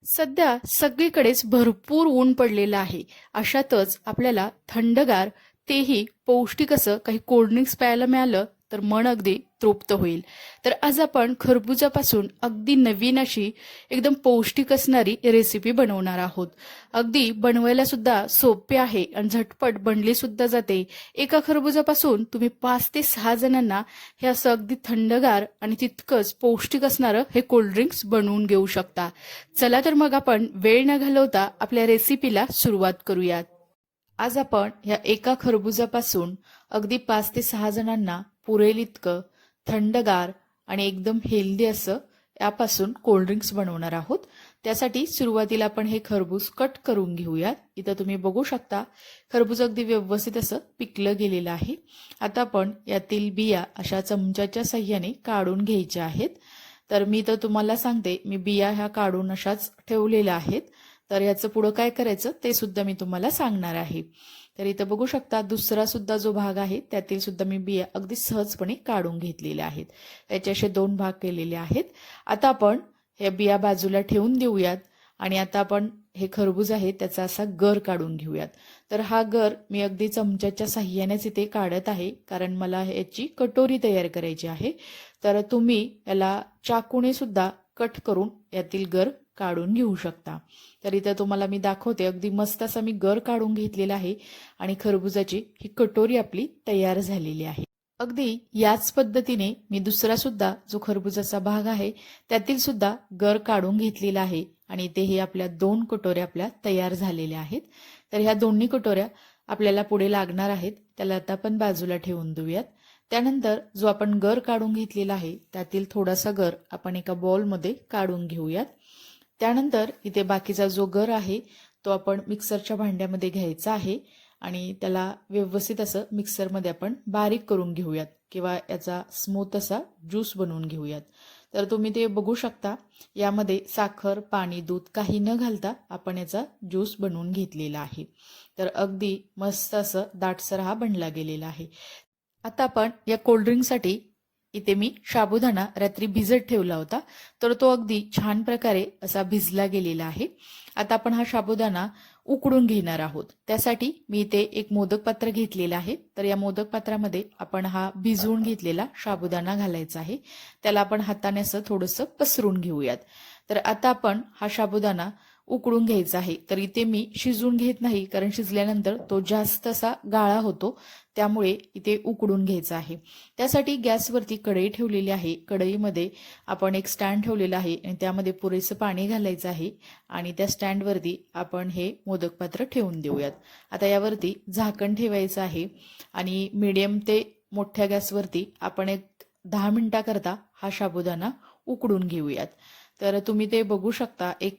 सध्या सगळीकडेच भरपूर ऊन पडलेलं आहे. अशातच आपल्याला थंडगार तेही पौष्टिक असं काही कोल्ड्रिंक्स प्यायला मिळालं तर मन अगदी तृप्त होईल. तर आज आपण खरबुजापासून अगदी नवीन अशी एकदम पौष्टिक असणारी रेसिपी बनवणार आहोत. अगदी बनवायला सुद्धा सोपे आहे आणि झटपट बनली सुद्धा जाते. एका खरबुजापासून तुम्ही 5 ते 6 जणांना हे असं अगदी थंडगार आणि तितकंच पौष्टिक असणारं हे कोल्ड्रिंक्स बनवून घेऊ शकता. चला तर मग आपण वेळ न घालवता आपल्या रेसिपीला सुरुवात करूयात. आज आपण ह्या एका खरबुजापासून अगदी 5 ते 6 जणांना पुरेल इतकं थंडगार आणि एकदम हेल्दी असं यापासून कोल्ड्रिंक्स बनवणार आहोत. त्यासाठी सुरुवातीला आपण हे खरबूज कट करून घेऊयात. इथं तुम्ही बघू शकता खरबूज अगदी व्यवस्थित असं पिकलं गेलेलं आहे. आता आपण यातील बिया अशा चमच्याच्या साह्याने काढून घ्यायच्या आहेत. तर मी तर तुम्हाला सांगते, मी बिया ह्या काढून अशाच ठेवलेल्या आहेत. तर याचं पुढं काय करायचं ते सुद्धा मी तुम्हाला सांगणार आहे. तर इथं बघू शकता दुसरा सुद्धा जो भाग आहे त्यातील सुद्धा मी बिया अगदी सहजपणे काढून घेतलेल्या आहेत. याचे असे 2 भाग केलेले आहेत. आता आपण हे बिया बाजूला ठेवून देऊयात आणि आता आपण हे खरबूज आहे त्याचा असा गर काढून घेऊयात. तर हा गर मी अगदी चमच्याच्या साह्यानेच इथे काढत आहे, कारण मला याची कटोरी तयार करायची आहे. तर तुम्ही याला चाकूने सुद्धा कट करून यातील गर काढून घेऊ शकता. तर इथं तुम्हाला मी दाखवते, अगदी मस्त असा मी गर काढून घेतलेला आहे आणि खरबुजाची ही कटोरी आपली तयार झालेली आहे. अगदी याच पद्धतीने मी दुसरा सुद्धा जो खरबुजाचा भाग आहे त्यातील सुद्धा गर काढून घेतलेला आहे आणि इथे आपल्या 2 कटोऱ्या आपल्या तयार झालेल्या आहेत. तर ह्या दोन्ही कटोऱ्या आपल्याला पुढे लागणार आहेत, त्याला आता आपण बाजूला ठेवून देऊयात. त्यानंतर जो आपण गर काढून घेतलेला आहे त्यातील थोडासा गर आपण एका बॉलमध्ये काढून घेऊयात. त्यानंतर इथे बाकीचा जो गर आहे तो आपण मिक्सरच्या भांड्यामध्ये घ्यायचा आहे आणि त्याला व्यवस्थित असं मिक्सरमध्ये आपण बारीक करून घेऊयात किंवा याचा स्मूथ असा ज्यूस बनवून घेऊयात. तर तुम्ही ते बघू शकता, यामध्ये साखर, पाणी, दूध काही न घालता आपण याचा ज्यूस बनवून घेतलेला आहे. तर अगदी मस्त असं दाटसर हा बनला गेलेला आहे. आता आपण या कोल्ड्रिंकसाठी इथे मी साबुदाणा रात्री भिजत ठेवला होता, तर तो अगदी छान प्रकारे असा भिजला गेलेला आहे. आता आपण हा साबुदाणा उकडून घेणार आहोत. त्यासाठी मी इथे एक मोदक पात्र घेतलेलं आहे. तर या मोदक पात्रामध्ये आपण हा भिजवून घेतलेला साबुदाणा घालायचा आहे. त्याला आपण हाताने असं थोडंसं पसरून घेऊयात. तर आता आपण हा साबुदाणा उकडून घ्यायचा आहे. तर इथे मी शिजवून घेत नाही, कारण शिजल्यानंतर तो जास्त असा गाळा होतो, त्यामुळे इथे उकडून घ्यायचा आहे. त्यासाठी गॅसवरती कढई ठेवलेली आहे. कढईमध्ये आपण एक स्टँड ठेवलेला आहे आणि त्यामध्ये पुरेसं पाणी घालायचं आहे आणि त्या स्टँडवरती आपण हे मोदक पात्र ठेवून देऊयात. आता यावरती झाकण ठेवायचं आहे आणि मीडियम ते मोठ्या गॅसवरती आपण एक 10 मिनिटाकरता हा साबुदाणा उकडून घेऊयात. तर तुम्ही ते बघू शकता, एक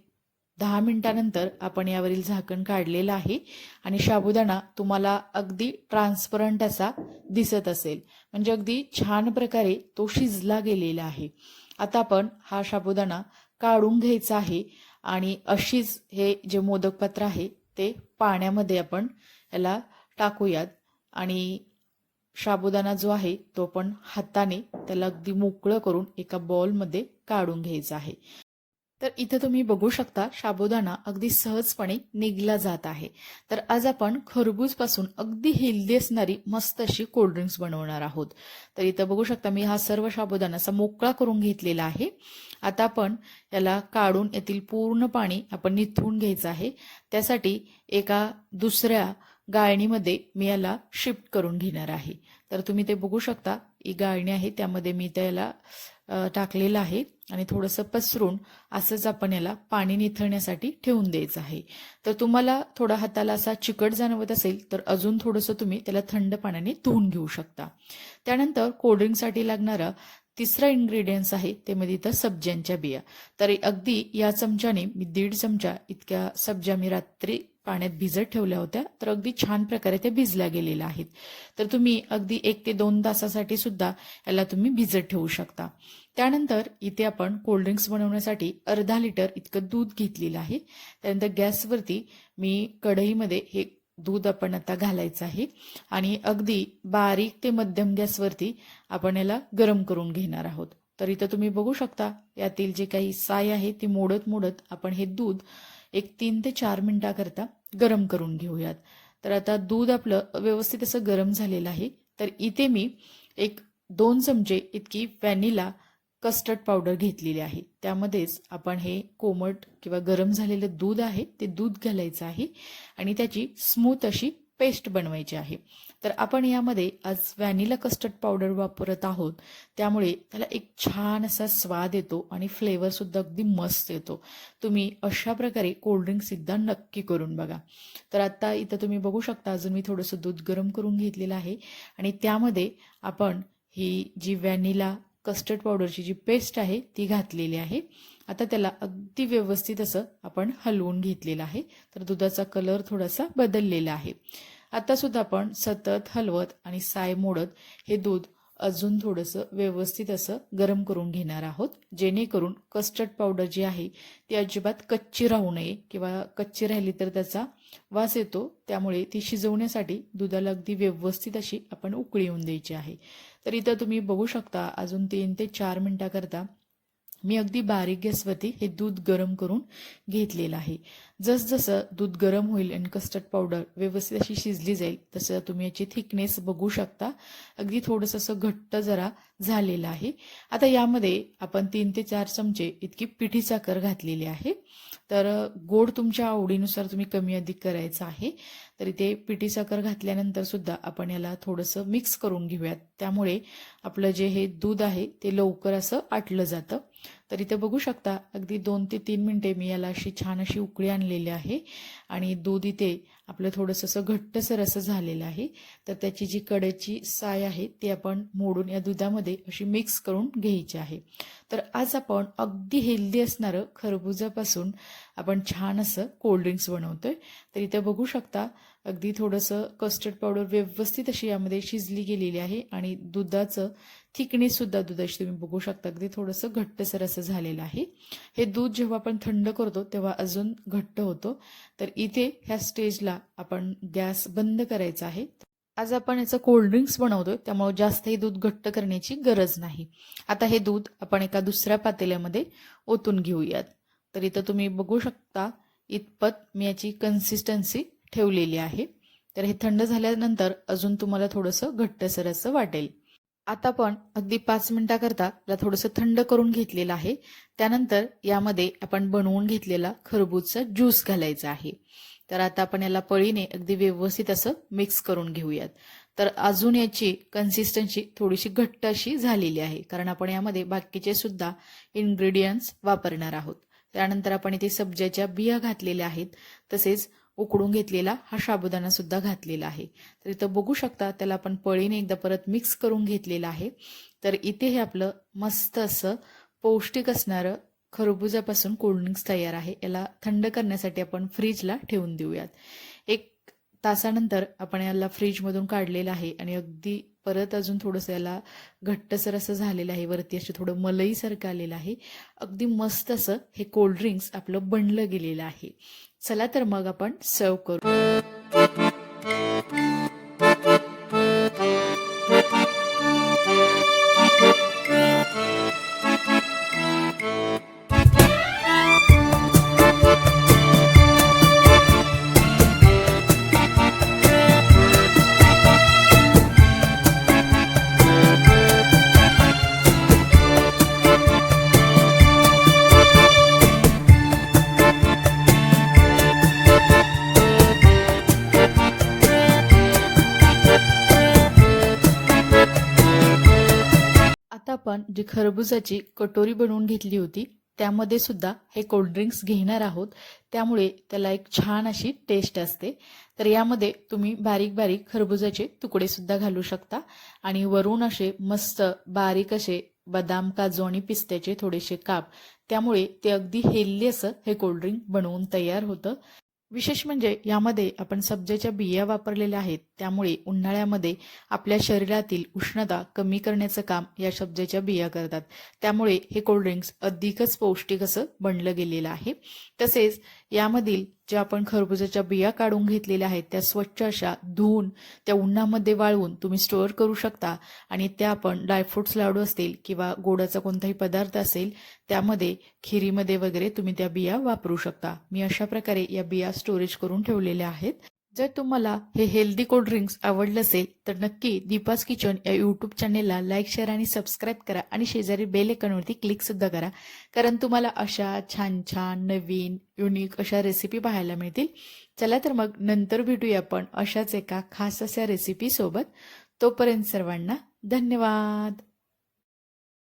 10 मिनिटानंतर आपण यावरील झाकण काढलेलं आहे आणि साबुदाणा तुम्हाला अगदी ट्रान्सपरंट असा दिसत असेल, म्हणजे अगदी छान प्रकारे तो शिजला गेलेला आहे. आता आपण हा साबुदाणा काढून घ्यायचा आहे आणि अशीच हे जे मोदक पात्र आहे ते पाण्यामध्ये आपण याला टाकूयात आणि साबुदाणा जो आहे तो पण हाताने त्याला अगदी मोकळं करून एका बॉलमध्ये काढून घ्यायचा आहे. तर इथं तुम्ही बघू शकता साबुदाणा अगदी सहजपणे निघला जात आहे. तर आज आपण खरबूजपासून अगदी हेल्दी असणारी मस्त अशी कोल्ड्रिंक्स बनवणार आहोत. तर इथं बघू शकता मी हा सर्व साबुदाणा असा मोकळा करून घेतलेला आहे. आता आपण याला काढून यातील पूर्ण पाणी आपण निथळून घ्यायचं आहे. त्यासाठी एका दुसऱ्या गाळणीमध्ये मी याला शिफ्ट करून घेणार आहे. तर तुम्ही ते बघू शकता, ही गाळणी आहे त्यामध्ये मी त्याला टाकलेलं आहे आणि थोडंसं पसरून असंच आपण याला पाणी निथळण्यासाठी ठेवून द्यायचं आहे. तर तुम्हाला थोडा हाताला असा चिकट जाणवत असेल तर अजून थोडंसं तुम्ही त्याला थंड पाण्याने धुवून घेऊ शकता. त्यानंतर कोल्ड्रिंकसाठी लागणारा तिसरा इन्ग्रेडियंट्स आहे ते म्हणजे इथं सब्ज्यांच्या बिया. तर अगदी या चमच्याने मी 1.5 चमचा इतक्या सब्जा मी रात्री पाण्यात भिजत ठेवल्या होत्या, तर अगदी छान प्रकारे त्या भिजल्या गेलेल्या आहेत. तर तुम्ही अगदी 1 ते 2 तासासाठी सुद्धा याला तुम्ही भिजत ठेवू शकता. त्यानंतर इथे आपण कोल्ड्रिंक्स बनवण्यासाठी अर्धा लिटर इतकं दूध घेतलेलं आहे. त्यानंतर गॅसवरती मी कढईमध्ये हे दूध आपण आता घालायचं आहे आणि अगदी बारीक ते मध्यम गॅसवरती आपण याला गरम करून घेणार आहोत. तर इथं तुम्ही बघू शकता यातील जे काही साय आहे ती मोडत मोडत आपण हे दूध एक 3 ते 4 मिनिटाकरता गरम करून घेऊयात. तर आता दूध आपलं व्यवस्थित असं गरम झालेलं आहे. तर इथे मी एक 2 चमचे इतकी व्हॅनिला कस्टर्ड पावडर घेतलेली आहे. त्यामध्येच आपण हे कोमट किंवा गरम झालेलं दूध आहे ते दूध घालायचं आहे आणि त्याची स्मूथ अशी पेस्ट बनवायची आहे. तर आपण यामध्ये आज व्हॅनिला कस्टर्ड पावडर वापरत आहोत, त्यामुळे त्याला एक छान असा स्वाद येतो आणि फ्लेवर सुद्धा अगदी मस्त येतो. तुम्ही अशा प्रकारे कोल्ड्रिंक्स एकदा नक्की करून बघा. तर आता इथं तुम्ही बघू शकता अजून मी थोडंसं दूध गरम करून घेतलेलं आहे आणि त्यामध्ये आपण ही जी व्हॅनिला कस्टर्ड पावडरची जी पेस्ट आहे ती घातलेली आहे. आता त्याला अगदी व्यवस्थित असं आपण हलवून घेतलेलं आहे. तर दुधाचा कलर थोडासा बदललेला आहे. आता सुद्धा आपण सतत हलवत आणि साय मोडत हे दूध अजून थोडंसं व्यवस्थित असं गरम करून घेणार आहोत, जेणेकरून कस्टर्ड पावडर जी आहे ती अजिबात कच्ची राहू नये किंवा कच्ची राहिली तर त्याचा वास येतो. त्यामुळे ती शिजवण्यासाठी दुधाला अगदी व्यवस्थित अशी आपण उकळी येऊन द्यायची आहे. तर इथं तुम्ही बघू शकता अजून 3 ते 4 मिनिटाकरता मी अगदी बारीक गॅसवरती हे दूध गरम करून घेतलेलं आहे. जसजसं दूध गरम होईल आणि कस्टर्ड पावडर व्यवस्थित अशी शिजली जाईल तसं तुम्ही याची थिकनेस बघू शकता. अगदी थोडंसं असं घट्ट जरा झालेलं आहे. आता यामध्ये आपण 3 ते 4 चमचे इतकी पिठी साखर घातलेली आहे. तर गोड तुमच्या आवडीनुसार तुम्ही कमी अधिक करायचं आहे. तर इथे पिठी साखर घातल्यानंतर सुद्धा आपण याला थोडंसं मिक्स करून घेऊयात. त्यामुळे आपलं जे हे दूध आहे ते लवकर असं आटलं जातं. तर इथे बघू शकता अगदी 2 ते 3 मिनिटे मी याला अशी छान अशी उकळी आणलेली आहे आणि दूध इथे आपलं थोडंसं असं घट्टसर असं झालेलं आहे. तर त्याची जी कडेची साय आहे ती आपण मोडून या दुधामध्ये अशी मिक्स करून घ्यायची आहे. तर आज आपण अगदी हेल्दी असणारं खरबुजापासून आपण छान असं कोल्ड्रिंक्स बनवतोय. तर इथे बघू शकता अगदी थोडंसं कस्टर्ड पावडर व्यवस्थित अशी यामध्ये शिजली गेलेली आहे आणि दुधाचं थिकनेस सुद्धा दुधाची तुम्ही बघू शकता अगदी थोडंसं घट्टसर असं झालेलं आहे. हे दूध जेव्हा आपण थंड करतो तेव्हा अजून घट्ट होतो. तर इथे ह्या स्टेजला आपण गॅस बंद करायचा आहे. आज आपण याचं कोल्ड्रिंक्स बनवतोय त्यामुळे जास्तही दूध घट्ट करण्याची गरज नाही. आता हे दूध आपण एका दुसऱ्या पातेल्यामध्ये ओतून घेऊयात. तर इथं तुम्ही बघू शकता इतपत मी याची कन्सिस्टन्सी ठेवलेली आहे. तर हे थंड झाल्यानंतर अजून तुम्हाला थोडंसं घट्टसर असं वाटेल. आता आपण अगदी 5 मिनिटाकरता याला थोडंसं थंड करून घेतलेलं आहे. त्यानंतर यामध्ये आपण बनवून घेतलेला खरबूजचा ज्यूस घालायचा आहे. तर आता आपण याला पळीने अगदी व्यवस्थित असं मिक्स करून घेऊयात. तर अजून याची कन्सिस्टन्सी थोडीशी घट्ट अशी झालेली आहे कारण आपण यामध्ये बाकीचे सुद्धा इन्ग्रेडियंट्स वापरणार आहोत. त्यानंतर आपण इथे सब्जाच्या बिया घातलेल्या आहेत, तसेच उकडून घेतलेला हा साबुदाणा सुद्धा घातलेला आहे. तर इथं बघू शकता त्याला आपण पळीने एकदा परत मिक्स करून घेतलेलं आहे. तर इथे हे आपलं मस्त असं पौष्टिक असणारं खरबुजापासून कोल्ड्रिंक्स तयार आहे. याला थंड करण्यासाठी आपण फ्रीजला ठेवून देऊयात. 1 तासानंतर आपण याला फ्रीजमधून काढलेलं आहे आणि अगदी परत अजून थोडंसं याला घट्टसर असं झालेलं आहे. वरती असं थोडं मलईसारखं आलेलं आहे. अगदी मस्त असं हे कोल्ड्रिंक्स आपलं बनलं गेलेलं आहे. चला तर मग आपण सर्व करू. आता आपण जी खरबुजाची कटोरी बनवून घेतली होती त्यामध्ये सुद्धा हे कोल्ड्रिंक्स घेणार आहोत. त्यामुळे त्याला एक छान अशी टेस्ट असते. तर यामध्ये तुम्ही बारीक बारीक खरबुजाचे तुकडे सुद्धा घालू शकता आणि वरून असे मस्त बारीक असे बदाम, काजू आणि पिस्त्याचे थोडेसे काप. त्यामुळे ते अगदी हेल्दी असं हे कोल्ड्रिंक बनवून तयार होतं. विशेष म्हणजे यामध्ये आपण सब्जाच्या बिया वापरलेल्या आहेत, त्यामुळे उन्हाळ्यामध्ये आपल्या शरीरातील उष्णता कमी करण्याचं काम या सब्जाच्या बिया करतात. त्यामुळे हे कोल्ड्रिंक्स अधिकच पौष्टिक असं बनलं गेलेलं आहे. तसेच यामधील ज्या आपण खरबुजाच्या बिया काढून घेतलेल्या आहेत त्या स्वच्छ अशा धुवून त्या उन्हामध्ये वाळवून तुम्ही स्टोअर करू शकता आणि त्या आपण ड्रायफ्रुट्स लाडू असतील किंवा गोडाचा कोणताही पदार्थ असेल त्यामध्ये खिरीमध्ये वगैरे तुम्ही त्या बिया वापरू शकता. मी अशा प्रकारे या बिया स्टोरेज करून ठेवलेल्या आहेत. जर तुम्हाला हे हेल्दी कोल्ड ड्रिंक्स आवडलं असेल तर नक्की दीपाज किचन या यूट्यूब चॅनेलला लाईक, शेअर आणि सबस्क्राईब करा आणि शेजारी बेल आयकॉनवरती क्लिक सुद्धा करा, कारण तुम्हाला अशा छान छान नवीन युनिक अशा रेसिपी पाहायला मिळतील. चला तर मग नंतर भेटूया आपण अशाच एका खास अशा रेसिपी सोबत. तोपर्यंत सर्वांना धन्यवाद.